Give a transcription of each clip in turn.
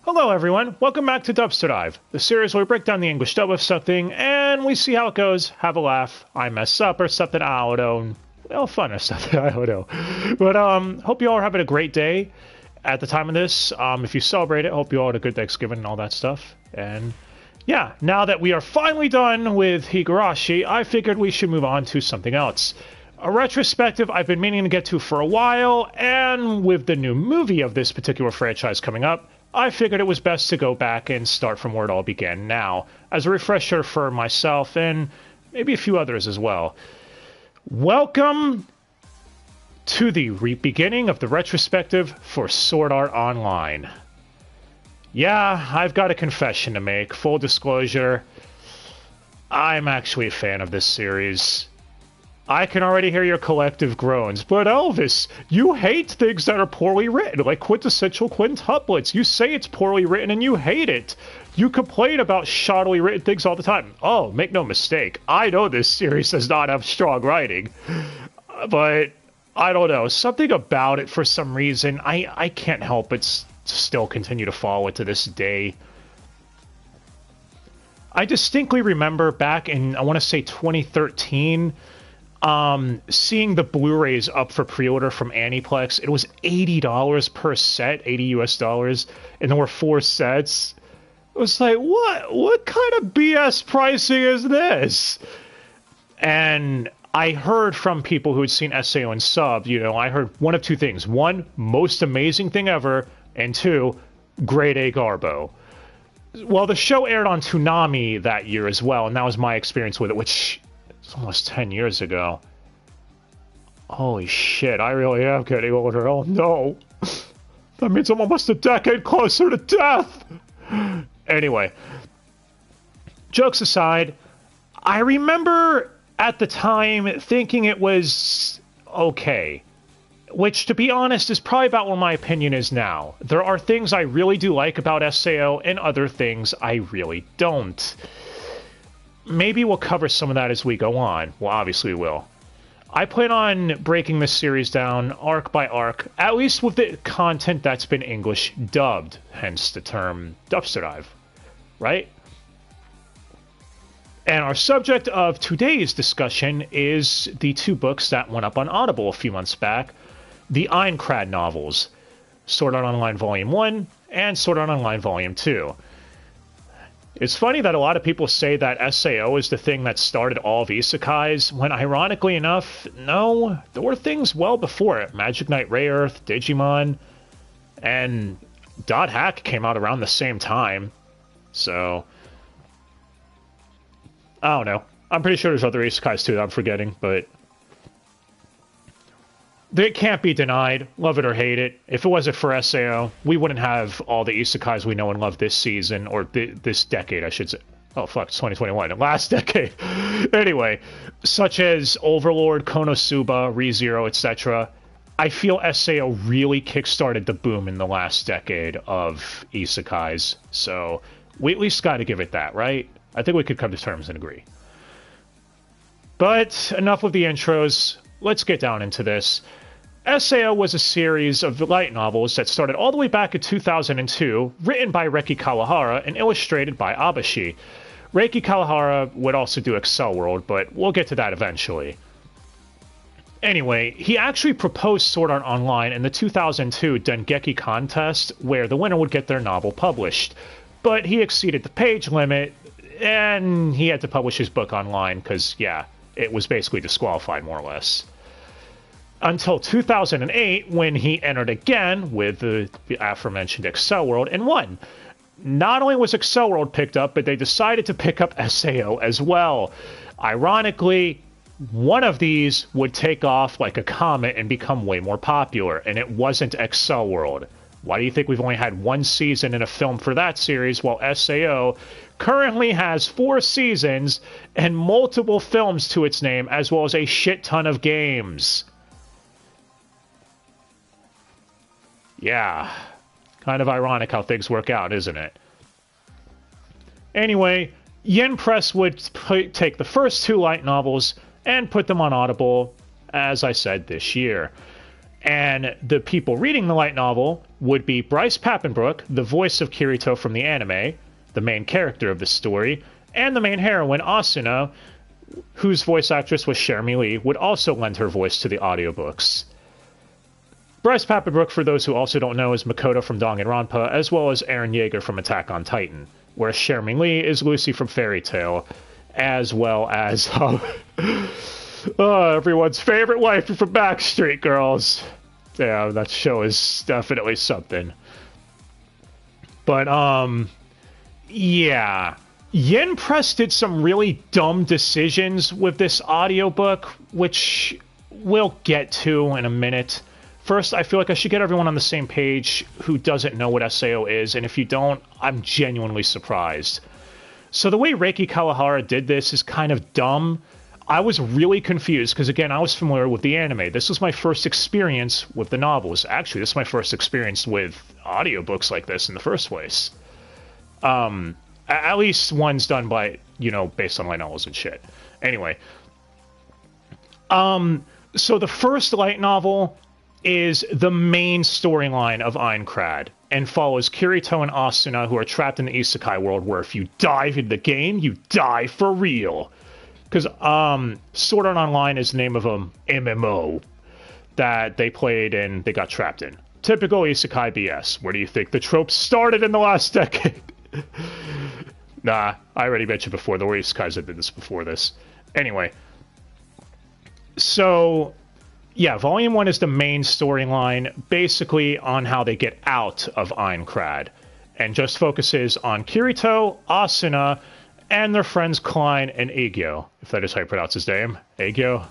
Hello everyone, welcome back to Dubster Dive, the series where we break down the English dub of something and we see how it goes, have a laugh, I mess up or something, I don't know, well, fun or something, I don't know. But hope you all are having a great day at the time of this. If you celebrate it, hope you all had a good Thanksgiving and all that stuff. And yeah, now that we are finally done with Higurashi, I figured we should move on to something else. A retrospective I've been meaning to get to for a while, and with the new movie of this particular franchise coming up, I figured it was best to go back and start from where it all began now, as a refresher for myself and maybe a few others as well. Welcome to the beginning of the retrospective for Sword Art Online. Yeah, I've got a confession to make. Full disclosure, I'm actually a fan of this series. I can already hear your collective groans, but Elvis, you hate things that are poorly written, like quintessential quintuplets. You say it's poorly written and you hate it. You complain about shoddily written things all the time. Oh, make no mistake, I know this series does not have strong writing, but I don't know, something about it for some reason, I can't help but still continue to follow it to this day. I distinctly remember back in, I want to say 2013, seeing the Blu-rays up for pre-order from Aniplex. It was $80 per set, 80 US dollars, and there were 4 sets. It was like, what kind of BS pricing is this? And I heard from people who had seen SAO and sub, you know, I heard one of two things. One, most amazing thing ever, and two, grade A garbo. Well, the show aired on Toonami that year as well, and that was my experience with it, which it's almost 10 years ago. Holy shit, I really am getting older. Oh no. That means I'm almost a decade closer to death. Anyway, jokes aside, I remember at the time thinking it was okay. Which, to be honest, is probably about what my opinion is now. There are things I really do like about SAO and other things I really don't. Maybe we'll cover some of that as we go on. Well, obviously we will. I plan on breaking this series down arc by arc, at least with the content that's been English dubbed, hence the term Dubster Dive, right? And our subject of today's discussion is the 2 books that went up on Audible a few months back, the Aincrad novels, Sword Art Online Volume 1 and Sword Art Online Volume 2. It's funny that a lot of people say that SAO is the thing that started all of isekais, when ironically enough, no, there were things well before it. Magic Knight Rayearth, Digimon, and Dot Hack came out around the same time. So, I don't know. I'm pretty sure there's other isekais too that I'm forgetting, but they can't be denied, love it or hate it. If it wasn't for SAO, we wouldn't have all the isekais we know and love this season, or this decade, I should say. Oh, fuck, it's 2021, the last decade. Anyway, such as Overlord, Konosuba, ReZero, etc. I feel SAO really kickstarted the boom in the last decade of isekais, so we at least got to give it that, right? I think we could come to terms and agree. But enough with the intros, let's get down into this. SAO was a series of light novels that started all the way back in 2002, written by Reiki Kawahara and illustrated by Abashi. Reiki Kawahara would also do Excel World, but we'll get to that eventually. Anyway, he actually proposed Sword Art Online in the 2002 Dengeki contest, where the winner would get their novel published. But he exceeded the page limit, and he had to publish his book online, because, yeah, it was basically disqualified, more or less. Until 2008, when he entered again with the aforementioned Excel World and won. Not only was Excel World picked up, but they decided to pick up SAO as well. Ironically, one of these would take off like a comet and become way more popular, and it wasn't Excel World. Why do you think we've only had 1 season and a film for that series, while SAO currently has 4 seasons and multiple films to its name, as well as a shit ton of games? Yeah, kind of ironic how things work out, isn't it? Anyway, Yen Press would take the first 2 light novels and put them on Audible, as I said, this year. And the people reading the light novel would be Bryce Papenbrook, the voice of Kirito from the anime, the main character of the story, and the main heroine, Asuna, whose voice actress was Jeremy Lee, would also lend her voice to the audiobooks. Bryce Papenbrook, for those who also don't know, is Makoto from Danganronpa, as well as Eren Yeager from Attack on Titan, whereas Jeremy Lee is Lucy from Fairy Tail, as well as everyone's favorite wife from Backstreet Girls. Yeah, that show is definitely something. But, yeah. Yen Press did some really dumb decisions with this audiobook, which we'll get to in a minute. First, I feel like I should get everyone on the same page who doesn't know what SAO is, and if you don't, I'm genuinely surprised. So the way Reiki Kawahara did this is kind of dumb. I was really confused, because again, I was familiar with the anime. This was my first experience with the novels. Actually, this is my first experience with audiobooks like this in the first place. At least ones done by, based on light novels and shit. Anyway. So the first light novel is the main storyline of Aincrad and follows Kirito and Asuna, who are trapped in the isekai world where if you die in the game, you die for real. Because Sword Art Online is the name of an MMO that they played and they got trapped in. Typical isekai BS. Where do you think the tropes started in the last decade? Nah, I already mentioned before, the isekais that did this before this. Anyway. So, yeah, Volume 1 is the main storyline, basically on how they get out of Aincrad, and just focuses on Kirito, Asuna, and their friends Klein and Aegyo, if that is how you pronounce his name. Aegyo?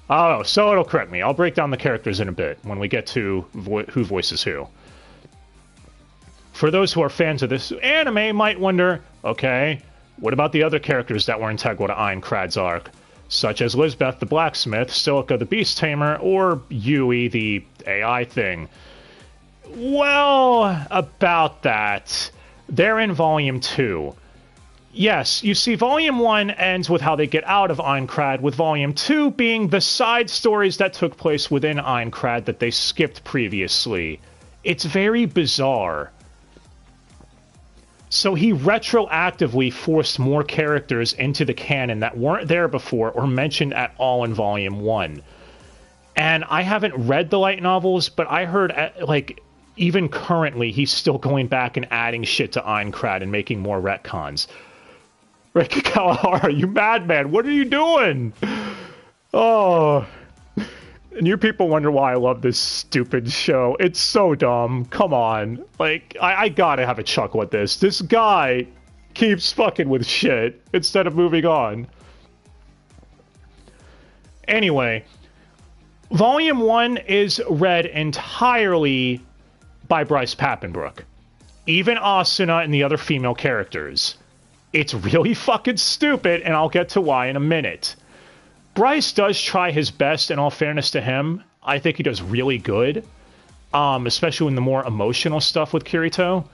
Oh, so it'll correct me. I'll break down the characters in a bit when we get to who voices who. For those who are fans of this anime might wonder, okay, what about the other characters that were integral to Aincrad's arc? Such as Lisbeth the Blacksmith, Silica the Beast Tamer, or Yui the AI thing. Well, about that, they're in Volume 2. Yes, you see, Volume 1 ends with how they get out of Aincrad, with Volume 2 being the side stories that took place within Aincrad that they skipped previously. It's very bizarre. So he retroactively forced more characters into the canon that weren't there before or mentioned at all in Volume 1. And I haven't read the light novels, but I heard, even currently, he's still going back and adding shit to Aincrad and making more retcons. Reiki Kawahara, you madman, what are you doing? Oh... And you people wonder why I love this stupid show. It's so dumb. Come on. I gotta have a chuckle at this. This guy keeps fucking with shit instead of moving on. Anyway, Volume 1 is read entirely by Bryce Papenbrook. Even Asuna and the other female characters. It's really fucking stupid, and I'll get to why in a minute. Bryce does try his best, in all fairness to him. I think he does really good, especially in the more emotional stuff with Kirito,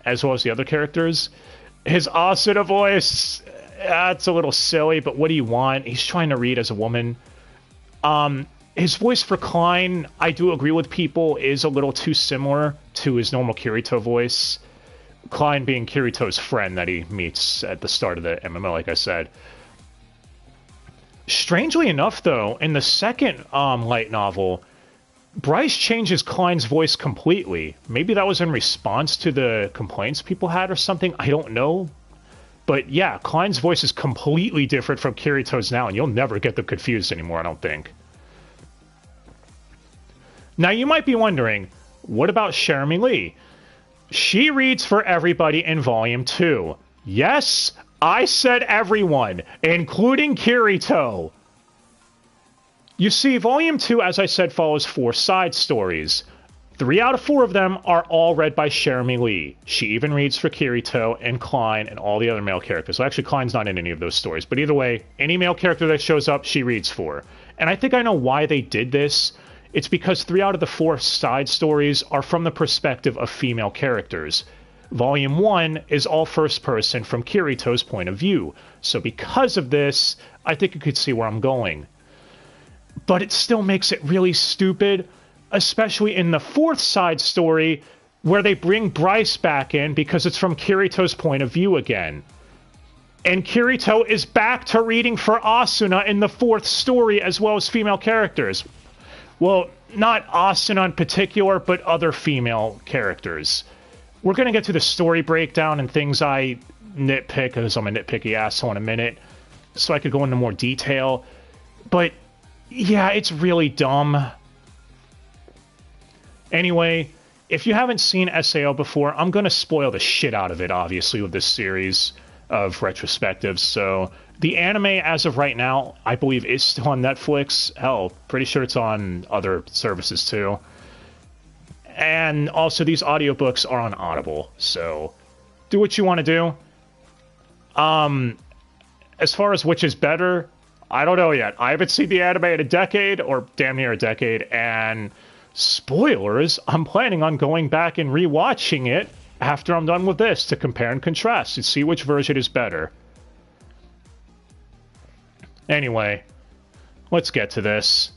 as well as the other characters. His Asuna voice, that's a little silly, but what do you want? He's trying to read as a woman. His voice for Klein, I do agree with people, is a little too similar to his normal Kirito voice. Klein being Kirito's friend that he meets at the start of the MMO, like I said. Strangely enough, though, in the second light novel, Bryce changes Klein's voice completely. Maybe that was in response to the complaints people had or something. I don't know. But yeah, Klein's voice is completely different from Kirito's now, and you'll never get them confused anymore, I don't think. Now, you might be wondering, what about Jeremy Lee? She reads for everybody in Volume 2. Yes, I said everyone, including Kirito. You see, Volume 2, as I said, follows 4 side stories. 3 out of 4 of them are all read by Jeremy Lee. She even reads for Kirito and Klein and all the other male characters. So actually, Klein's not in any of those stories. But either way, any male character that shows up, she reads for. And I think I know why they did this. It's because 3 out of the 4 side stories are from the perspective of female characters. Volume 1 is all first person from Kirito's point of view. So because of this, I think you could see where I'm going. But it still makes it really stupid. especially in the fourth side story, where they bring Bryce back in because it's from Kirito's point of view again. And Kirito is back to reading for Asuna in the fourth story, as well as female characters. Well, not Asuna in particular, but other female characters. We're going to get to the story breakdown and things I nitpick, because I'm a nitpicky asshole, in a minute, so I could go into more detail. But, yeah, it's really dumb. Anyway, if you haven't seen SAO before, I'm going to spoil the shit out of it, obviously, with this series of retrospectives. So, the anime, as of right now, I believe is still on Netflix. Hell, pretty sure it's on other services, too. And also, these audiobooks are on Audible, so do what you want to do. As far as which is better, I don't know yet. I haven't seen the anime in a decade, or damn near a decade, and spoilers, I'm planning on going back and rewatching it after I'm done with this to compare and contrast and see which version is better. Anyway, let's get to this.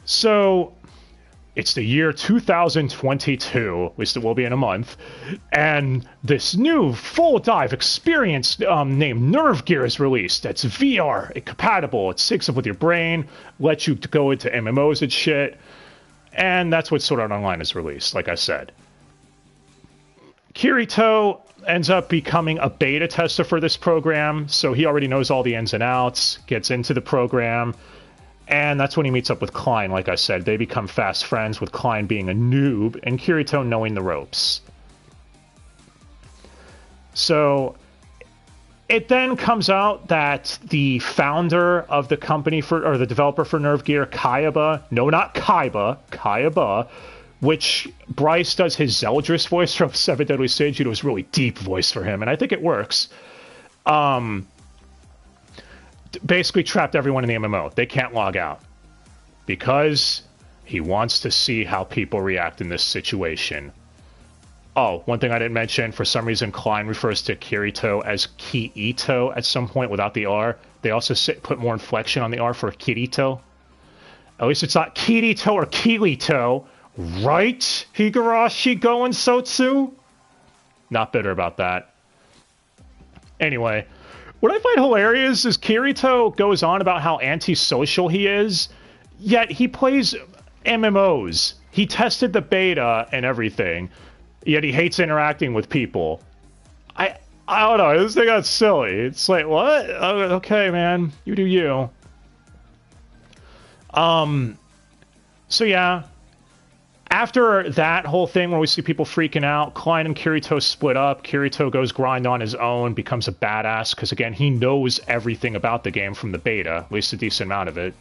So, it's the year 2022, at least it will be in a month, and this new full-dive experience named Nerve Gear is released. That's VR compatible. It syncs up with your brain, lets you go into MMOs and shit, and that's what Sword Art Online is released, like I said. Kirito ends up becoming a beta tester for this program, so he already knows all the ins and outs, gets into the program, and that's when he meets up with Klein, like I said. They become fast friends, with Klein being a noob and Kirito knowing the ropes. So, it then comes out that the founder of the company, or the developer for Nerve Gear, Kayaba, no, not Kaiba, Kayaba, which Bryce does his Zeldris voice from Seven Deadly Sins. You know, it's a really deep voice for him, and I think it works. Basically trapped everyone in the MMO. They can't log out because he wants to see how people react in this situation. Oh, one thing I didn't mention, for some reason Klein refers to Kirito as Kiito at some point without the R. They also put more inflection on the R for Kirito. At least it's not Kirito or Kirito, right, Higurashi Goen Sotsu? Not bitter about that. Anyway, what I find hilarious is Kirito goes on about how antisocial he is, yet he plays MMOs. He tested the beta and everything, yet he hates interacting with people. I don't know, this thing got silly. It's like, what? Okay, man, you do you. So yeah, after that whole thing where we see people freaking out, Klein and Kirito split up. Kirito goes grind on his own, becomes a badass, because again, he knows everything about the game from the beta, at least a decent amount of it.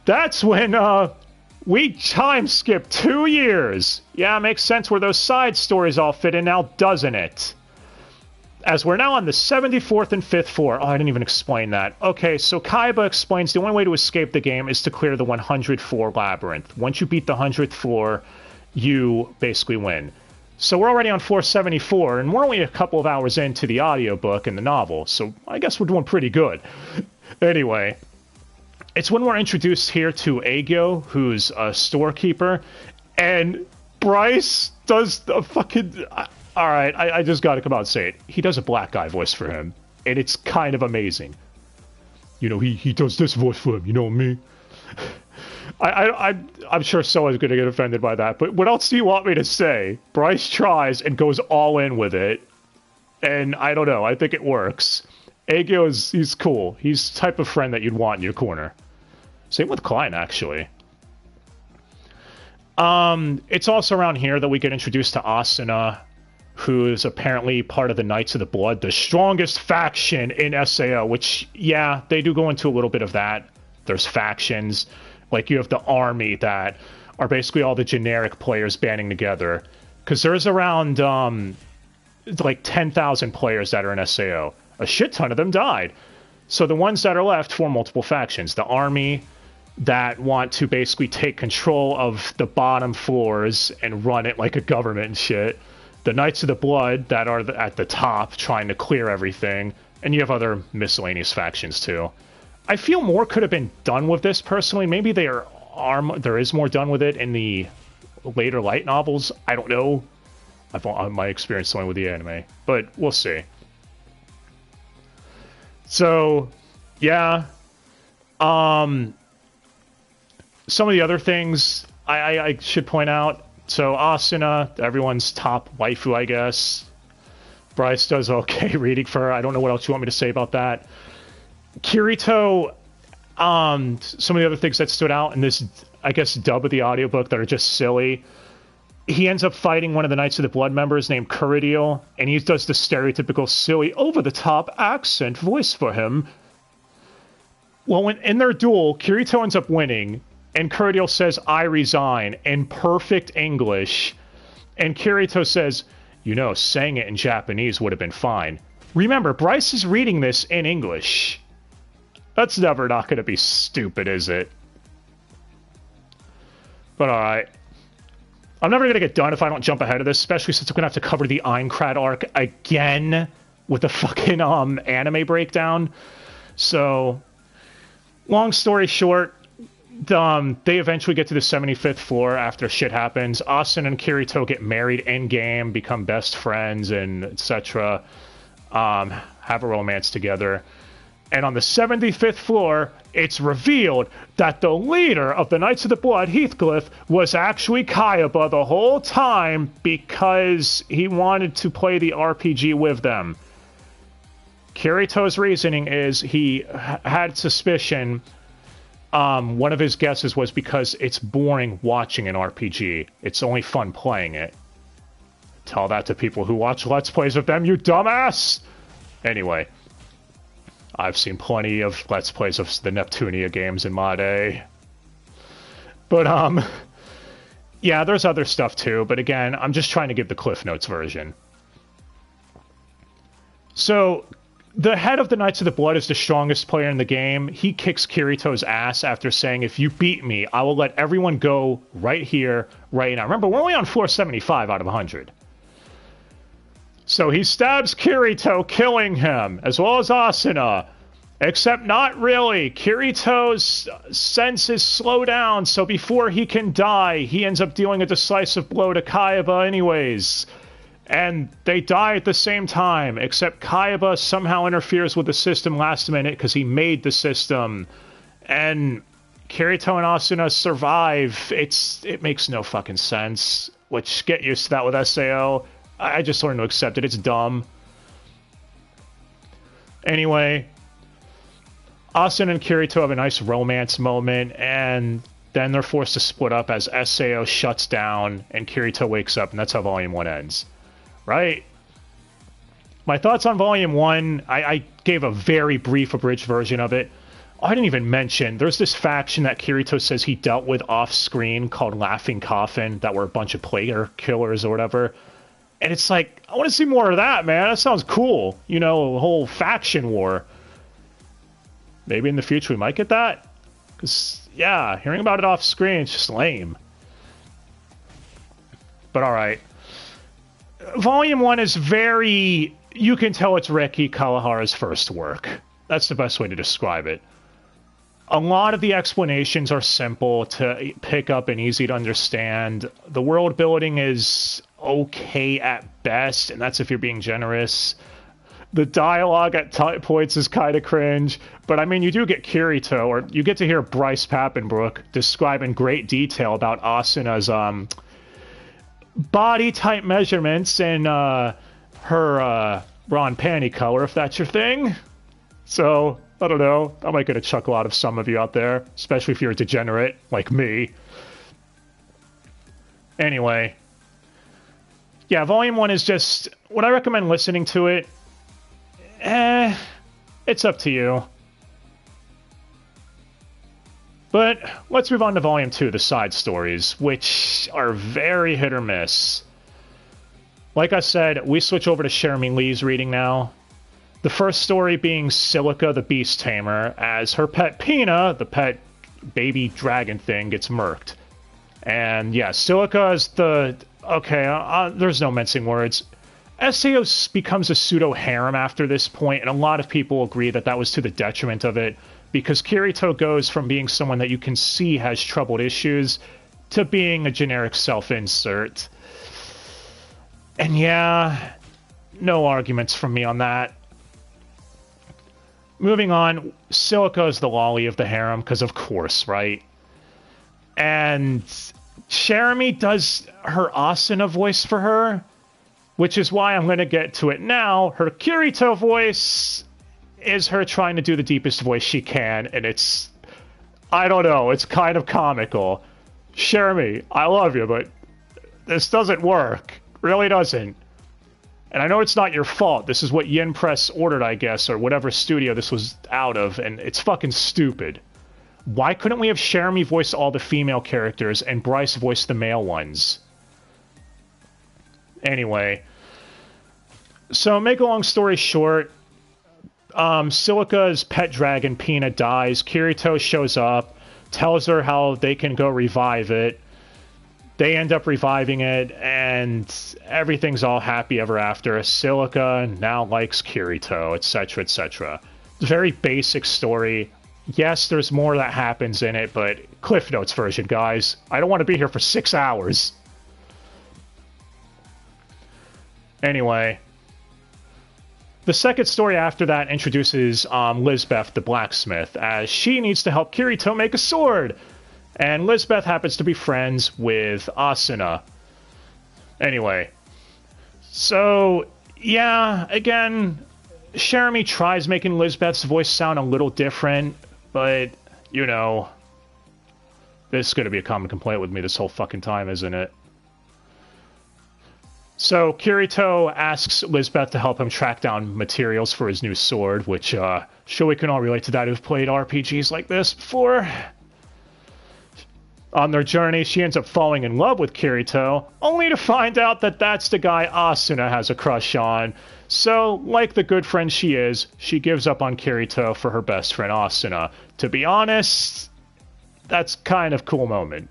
That's when, we time skip 2 years. Yeah, makes sense where those side stories all fit in now, doesn't it? As we're now on the 74th and 5th floor. Oh, I didn't even explain that. Okay, so Kaiba explains the only way to escape the game is to clear the 100th floor labyrinth. Once you beat the 100th floor, you basically win. So we're already on floor 74, and we're only a couple of hours into the audiobook and the novel, so I guess we're doing pretty good. Anyway, it's when we're introduced here to Aegyo, who's a storekeeper, and Bryce does the fucking... Alright, I just gotta come out and say it. He does a black guy voice for him, and it's kind of amazing. You know, he does this voice for him, you know me? I'm sure someone's gonna get offended by that, but what else do you want me to say? Bryce tries and goes all in with it, and I don't know, I think it works. Aegyo he's cool. He's the type of friend that you'd want in your corner. Same with Klein, actually. It's also around here that we get introduced to Asuna, who is apparently part of the Knights of the Blood, the strongest faction in SAO, which, yeah, they do go into a little bit of that. There's factions. Like, you have the army that are basically all the generic players banding together. Because there's around, like, 10,000 players that are in SAO. A shit ton of them died. So the ones that are left form multiple factions. The army that want to basically take control of the bottom floors and run it like a government and shit. The Knights of the Blood that are at the top trying to clear everything. And you have other miscellaneous factions too. I feel more could have been done with this personally. Maybe they are there is more done with it in the later light novels. I don't know. I've my experience only with the anime, but we'll see. So, yeah. Some of the other things I should point out. So Asuna, everyone's top waifu, I guess. Bryce does okay reading for her. I don't know what else you want me to say about that. Kirito, some of the other things that stood out in this, I guess, dub of the audiobook that are just silly. He ends up fighting one of the Knights of the Blood members named Curidiel, and he does the stereotypical silly, over-the-top accent voice for him. Well, when in their duel, Kirito ends up winning, and Curidiel says, "I resign," in perfect English. And Kirito says, "You know, saying it in Japanese would have been fine." Remember, Bryce is reading this in English. That's never not going to be stupid, is it? But alright. I'm never going to get done if I don't jump ahead of this, especially since I'm going to have to cover the Aincrad arc again with the fucking anime breakdown. So, long story short, they eventually get to the 75th floor after shit happens. Austin and Kirito get married in-game, become best friends, and etc. Have a romance together. And on the 75th floor, it's revealed that the leader of the Knights of the Blood, Heathcliff, was actually Kayaba the whole time because he wanted to play the RPG with them. Kirito's reasoning is he had suspicion. One of his guesses was because it's boring watching an RPG. It's only fun playing it. Tell that to people who watch Let's Plays of them, you dumbass! Anyway. I've seen plenty of Let's Plays of the Neptunia games in my day. But, yeah, there's other stuff too, but again, I'm just trying to give the Cliff Notes version. So, the head of the Knights of the Blood is the strongest player in the game. He kicks Kirito's ass after saying, "If you beat me, I will let everyone go right here, right now." Remember, we're only on floor 75 out of 100. So he stabs Kirito, killing him, as well as Asuna. Except not really. Kirito's senses slow down, so before he can die, he ends up dealing a decisive blow to Kayaba anyways. And they die at the same time, except Kayaba somehow interferes with the system last minute because he made the system. And Kirito and Asuna survive. It makes no fucking sense. Which, get used to that with SAO. I just learned to accept it. It's dumb. Anyway, Asuna and Kirito have a nice romance moment, and then they're forced to split up as SAO shuts down and Kirito wakes up, and that's how Volume 1 ends. Right? My thoughts on Volume 1, I gave a very brief abridged version of it. I didn't even mention, there's this faction that Kirito says he dealt with off-screen called Laughing Coffin, that were a bunch of player killers or whatever. And it's like, I want to see more of that, man. That sounds cool. You know, a whole faction war. Maybe in the future we might get that. Because, yeah, hearing about it off screen, it's just lame. But alright. Volume 1 is very... You can tell it's Reki Kawahara's first work. That's the best way to describe it. A lot of the explanations are simple to pick up and easy to understand. The world building is okay at best, and that's if you're being generous. The dialogue at points is kind of cringe, but I mean, you do get Kirito, or you get to hear Bryce Papenbrook describe in great detail about Asuna's body type measurements and her Ron panty color, if that's your thing. So, I don't know. I might get a chuckle out of some of you out there, especially if you're a degenerate like me. Anyway. Yeah, Volume 1 is just... Would I recommend listening to it? It's up to you. But let's move on to Volume 2, the side stories, which are very hit or miss. Like I said, we switch over to Jeremy Lee's reading now. The first story being Silica the Beast Tamer, as her pet Pina, the pet baby dragon thing, gets murked. And yeah, Silica is the... Okay, there's no mincing words. SAO becomes a pseudo-harem after this point, and a lot of people agree that that was to the detriment of it, because Kirito goes from being someone that you can see has troubled issues to being a generic self-insert. And yeah, no arguments from me on that. Moving on, Silica is the lolly of the harem, because of course, right? And Cherami does her Asuna voice for her, which is why I'm going to get to it now. Her Kirito voice is her trying to do the deepest voice she can, and it's, I don't know, it's kind of comical. Cherami, I love you, but this doesn't work. Really doesn't. And I know it's not your fault. This is what Yin Press ordered, I guess, or whatever studio this was out of, and it's fucking stupid. Why couldn't we have Cherami voice all the female characters and Bryce voice the male ones? Anyway. So, make a long story short, Silica's pet dragon, Pina, dies. Kirito shows up, tells her how they can go revive it. They end up reviving it, and everything's all happy ever after. Silica now likes Kirito, etc., etc. Very basic story. Yes, there's more that happens in it, but Cliff Notes version, guys. I don't want to be here for 6 hours. Anyway. The second story after that introduces Lisbeth, the blacksmith, as she needs to help Kirito make a sword. And Lisbeth happens to be friends with Asuna. Anyway. So, yeah, again, Cherami tries making Lisbeth's voice sound a little different, but, you know, this is going to be a common complaint with me this whole fucking time, isn't it? So, Kirito asks Lisbeth to help him track down materials for his new sword, which, sure we can all relate to that who've played RPGs like this before. On their journey, she ends up falling in love with Kirito, only to find out that that's the guy Asuna has a crush on. So, like the good friend she is, she gives up on Kirito for her best friend Asuna. To be honest, that's kind of a cool moment.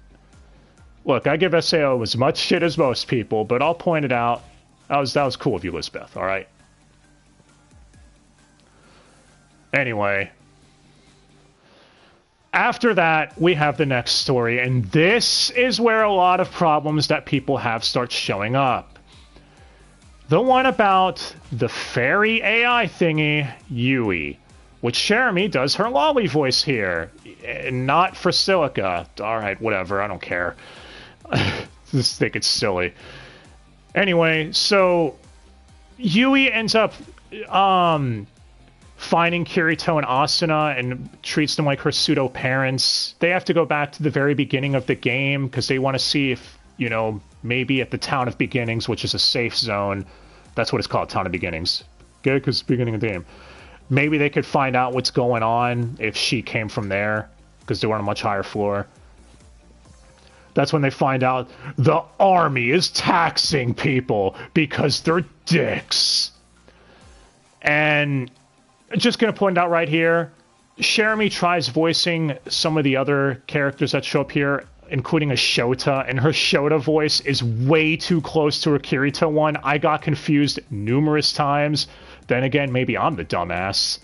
Look, I give SAO as much shit as most people, but I'll point it out. That was cool of you, Lisbeth, alright? Anyway. After that, we have the next story, and this is where a lot of problems that people have start showing up. The one about the fairy AI thingy, Yui, which Cherami does her lolly voice here, not for Silica. Alright, whatever, I don't care. Just think it's silly. Anyway, so Yui ends up finding Kirito and Asuna and treats them like her pseudo-parents. They have to go back to the very beginning of the game because they want to see if, you know, maybe at the Town of Beginnings, which is a safe zone. That's what it's called, Town of Beginnings. Good, because it's the beginning of the game. Maybe they could find out what's going on if she came from there because they were on a much higher floor. That's when they find out the army is taxing people because they're dicks. And just going to point out right here, Cherami tries voicing some of the other characters that show up here, including a Shota, and her Shota voice is way too close to her Kirito one. I got confused numerous times. Then again, maybe I'm the dumbass.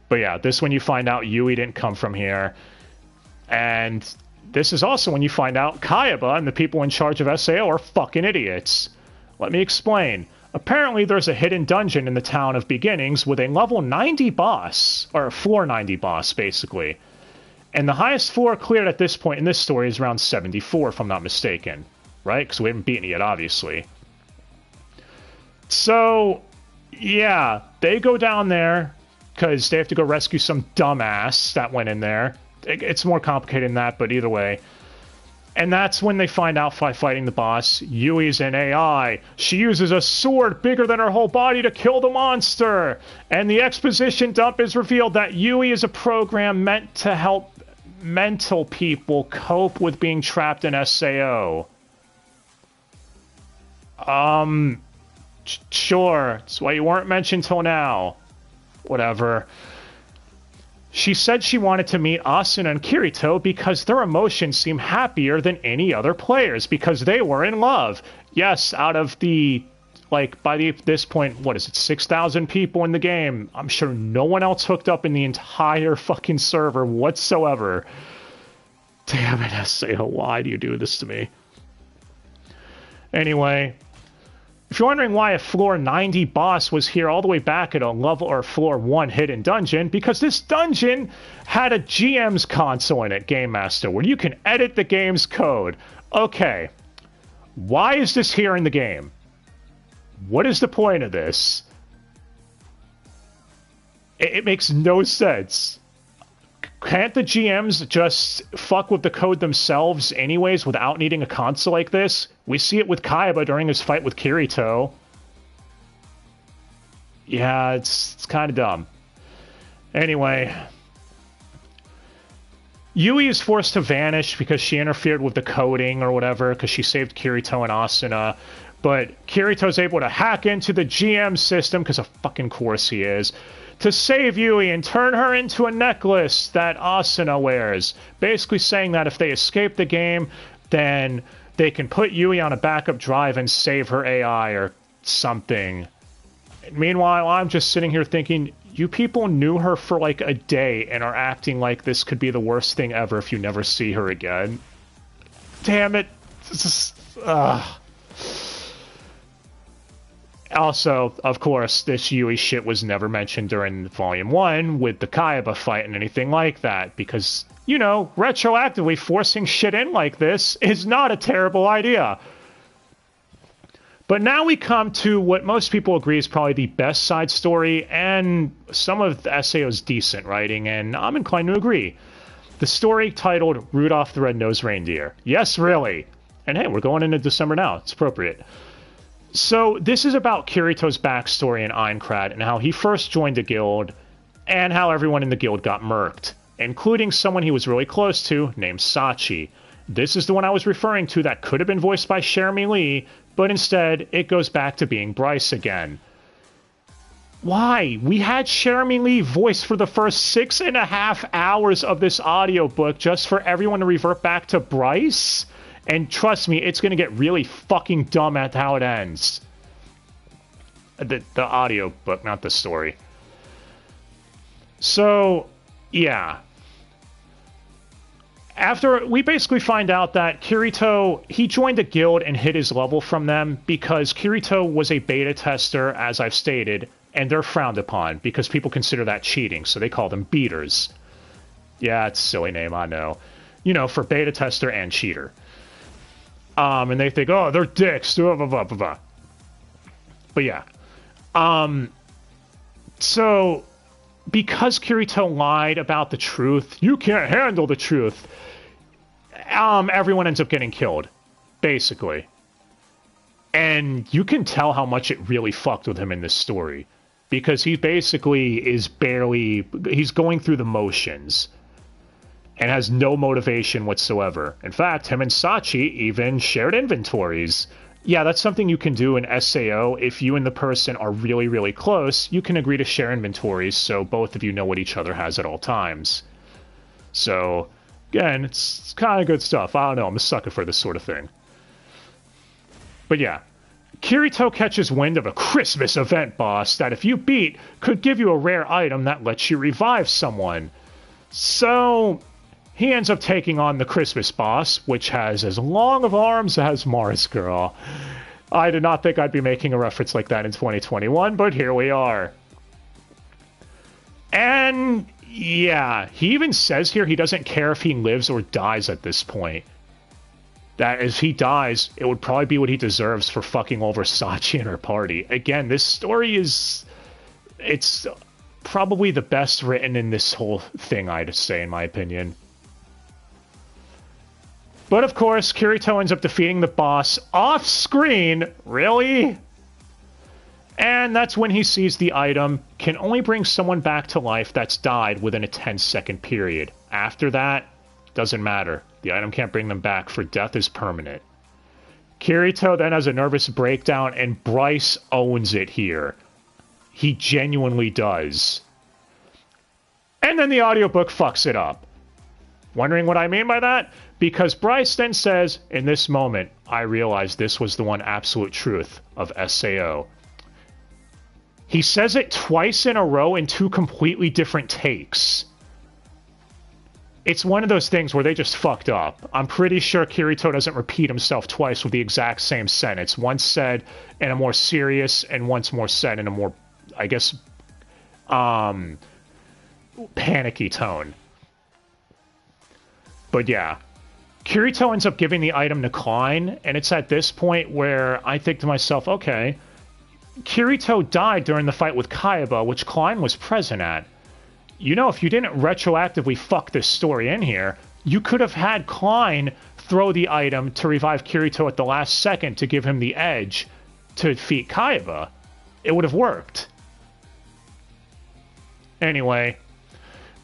But yeah, this one you find out Yui didn't come from here. And this is also when you find out Kayaba and the people in charge of SAO are fucking idiots. Let me explain. Apparently there's a hidden dungeon in the Town of Beginnings with a level 90 boss, or a floor 90 boss, basically. And the highest floor cleared at this point in this story is around 74, if I'm not mistaken. Right? Because we haven't beaten it yet, obviously. So, yeah, they go down there because they have to go rescue some dumbass that went in there. It's more complicated than that, but either way. And that's when they find out by fighting the boss, Yui's an AI. She uses a sword bigger than her whole body to kill the monster. And the exposition dump is revealed that Yui is a program meant to help mental people cope with being trapped in SAO. Sure. That's why you weren't mentioned till now. Whatever. She said she wanted to meet Asuna and Kirito because their emotions seem happier than any other players because they were in love. Yes, out of the like, by this point, what is it, 6,000 people in the game. I'm sure no one else hooked up in the entire fucking server whatsoever. Damn it, SAO, why do you do this to me? Anyway, if you're wondering why a floor 90 boss was here all the way back at a level or floor 1 hidden dungeon, because this dungeon had a GM's console in it, Game Master, where you can edit the game's code. Okay, why is this here in the game? What is the point of this? It makes no sense. Can't the GMs just fuck with the code themselves anyways without needing a console like this? We see it with Kaiba during his fight with Kirito. Yeah, it's kind of dumb. Anyway, Yui is forced to vanish because she interfered with the coding or whatever, because she saved Kirito and Asuna. But Kirito's able to hack into the GM system, because of fucking course he is, to save Yui and turn her into a necklace that Asuna wears. Basically saying that if they escape the game, then they can put Yui on a backup drive and save her AI or something. Meanwhile, I'm just sitting here thinking, you people knew her for like a day and are acting like this could be the worst thing ever if you never see her again. Damn it. Also, of course, this Yui shit was never mentioned during Volume 1 with the Kaiba fight and anything like that, because, you know, retroactively forcing shit in like this is not a terrible idea. But now we come to what most people agree is probably the best side story, and some of the SAO's decent writing, and I'm inclined to agree. The story titled Rudolph the Red-Nosed Reindeer. Yes, really. And hey, we're going into December now. It's appropriate. So this is about Kirito's backstory in Aincrad and how he first joined the guild and how everyone in the guild got murked, including someone he was really close to named Sachi. This is the one I was referring to that could have been voiced by Jeremy Lee, but instead it goes back to being Bryce again. Why? We had Jeremy Lee voice for the first 6.5 hours of this audiobook just for everyone to revert back to Bryce? And trust me, it's going to get really fucking dumb at how it ends. The audio book, not the story. So, yeah. After, we basically find out that Kirito, he joined a guild and hid his level from them because Kirito was a beta tester, as I've stated, and they're frowned upon because people consider that cheating, so they call them beaters. Yeah, it's a silly name, I know. You know, for beta tester and cheater. And they think, oh, they're dicks. Blah, blah, blah, blah, blah. But yeah. So, because Kirito lied about the truth, you can't handle the truth, everyone ends up getting killed, basically. And you can tell how much it really fucked with him in this story. Because he basically is he's going through the motions. And has no motivation whatsoever. In fact, him and Sachi even shared inventories. Yeah, that's something you can do in SAO. If you and the person are really, really close, you can agree to share inventories so both of you know what each other has at all times. So, again, it's kind of good stuff. I don't know, I'm a sucker for this sort of thing. But yeah, Kirito catches wind of a Christmas event boss that if you beat, could give you a rare item that lets you revive someone. So he ends up taking on the Christmas boss, which has as long of arms as Mars Girl. I did not think I'd be making a reference like that in 2021, but here we are. And yeah, he even says here he doesn't care if he lives or dies at this point. That if he dies, it would probably be what he deserves for fucking over Sachi and her party. Again, this story is... it's probably the best written in this whole thing, I'd say, in my opinion. But of course, Kirito ends up defeating the boss off-screen. Really? And that's when he sees the item can only bring someone back to life that's died within a 10-second period. After that, doesn't matter. The item can't bring them back, for death is permanent. Kirito then has a nervous breakdown, and Bryce owns it here. He genuinely does. And then the audiobook fucks it up. Wondering what I mean by that? Because Bryce then says, in this moment, I realized this was the one absolute truth of SAO. He says it twice in a row in 2 completely different takes. It's one of those things where they just fucked up. I'm pretty sure Kirito doesn't repeat himself twice with the exact same sentence. Once said in a more serious and once more said in a more, I guess, panicky tone. But yeah, Kirito ends up giving the item to Klein, and it's at this point where I think to myself, okay, Kirito died during the fight with Kaiba, which Klein was present at. You know, if you didn't retroactively fuck this story in here, you could have had Klein throw the item to revive Kirito at the last second to give him the edge to defeat Kaiba. It would have worked. Anyway,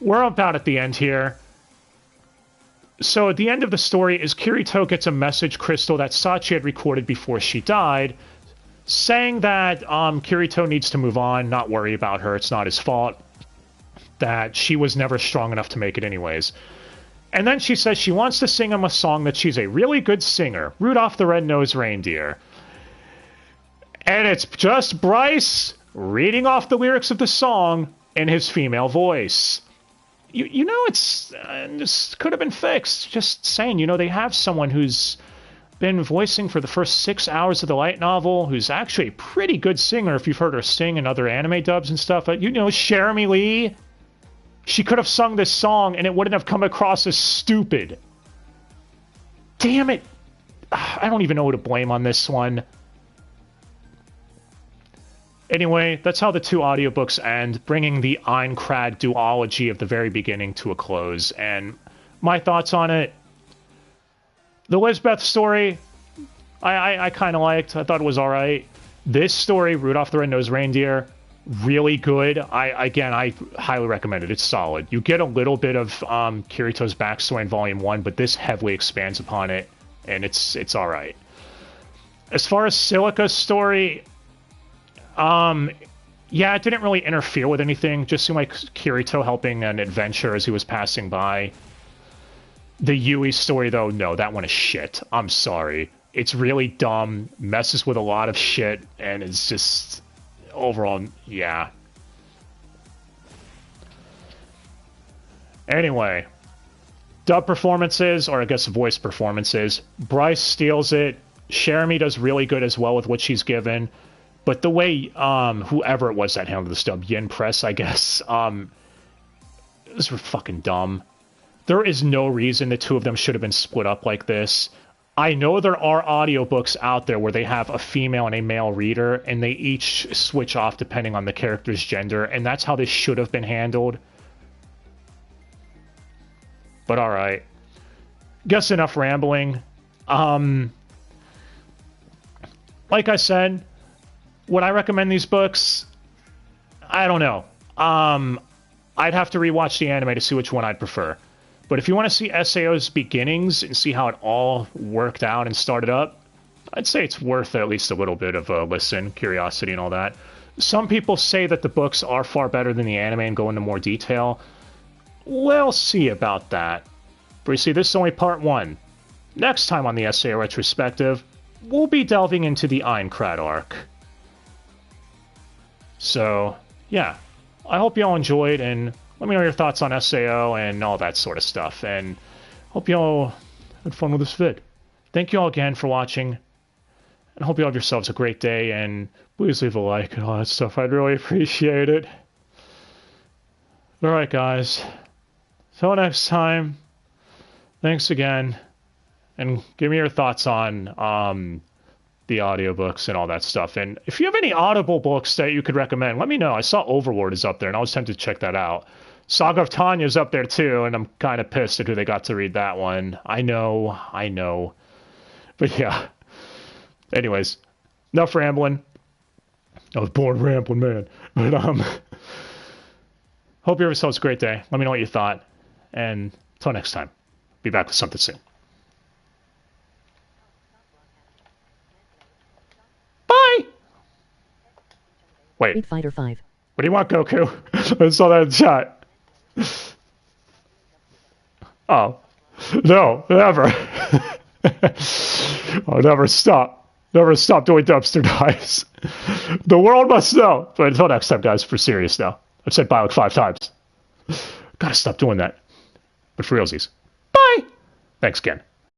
we're about at the end here. So at the end of the story is Kirito gets a message crystal that Sachi had recorded before she died, saying that Kirito needs to move on, not worry about her, it's not his fault, that she was never strong enough to make it anyways. And then she says she wants to sing him a song that she's a really good singer, Rudolph the Red-Nosed Reindeer. And it's just Bryce reading off the lyrics of the song in his female voice. You know, this could have been fixed. Just saying, you know, they have someone who's been voicing for the first 6 hours of the light novel, who's actually a pretty good singer if you've heard her sing in other anime dubs and stuff. You know, Jeremy Lee. She could have sung this song and it wouldn't have come across as stupid. Damn it. I don't even know who to blame on this one. Anyway, that's how the 2 audiobooks end, bringing the Aincrad duology of the very beginning to a close. And my thoughts on it, the Lisbeth story, I kind of liked. I thought it was alright. This story, Rudolph the Red-Nosed Reindeer, really good. I highly recommend it. It's solid. You get a little bit of Kirito's backstory in Volume 1, but this heavily expands upon it, and it's alright. As far as Silica's story, yeah, it didn't really interfere with anything. Just seemed like Kirito helping an adventure as he was passing by. The Yui story, though, no, that one is shit. I'm sorry. It's really dumb, messes with a lot of shit, and it's just... overall, yeah. Anyway, dub performances, or I guess voice performances. Bryce steals it. Jeremy does really good as well with what she's given. But the way whoever it was that handled this dub, Yin Press, I guess, this was fucking dumb. There is no reason the 2 of them should have been split up like this. I know there are audiobooks out there where they have a female and a male reader, and they each switch off depending on the character's gender, and that's how this should have been handled. But alright. Guess enough rambling. Like I said, would I recommend these books? I don't know. I'd have to rewatch the anime to see which one I'd prefer. But if you want to see SAO's beginnings and see how it all worked out and started up, I'd say it's worth at least a little bit of a listen, curiosity and all that. Some people say that the books are far better than the anime and go into more detail. We'll see about that. But you see, this is only part 1. Next time on the SAO Retrospective, we'll be delving into the Aincrad arc. So, yeah. I hope you all enjoyed, and let me know your thoughts on SAO and all that sort of stuff. And hope you all had fun with this vid. Thank you all again for watching. And hope you all have yourselves a great day. And please leave a like and all that stuff. I'd really appreciate it. Alright, guys. Till next time. Thanks again. And give me your thoughts on the audiobooks and all that stuff. And if you have any Audible books that you could recommend, let me know. I saw Overlord is up there, and I was tempted to check that out. Saga of Tanya's up there, too, and I'm kind of pissed at who they got to read that one. I know. But yeah. Anyways, enough rambling. I was born rambling, man. But, hope you have yourselves a great day. Let me know what you thought. And until next time, be back with something soon. Bye! Wait. Street Fighter 5. What do you want, Goku? I saw that in chat. Oh. No, never. I'll never stop. Never stop doing dumpster dives. The world must know. But until next time, guys, for serious now. I've said bye like 5 times. Gotta stop doing that. But for realsies. Bye! Thanks again.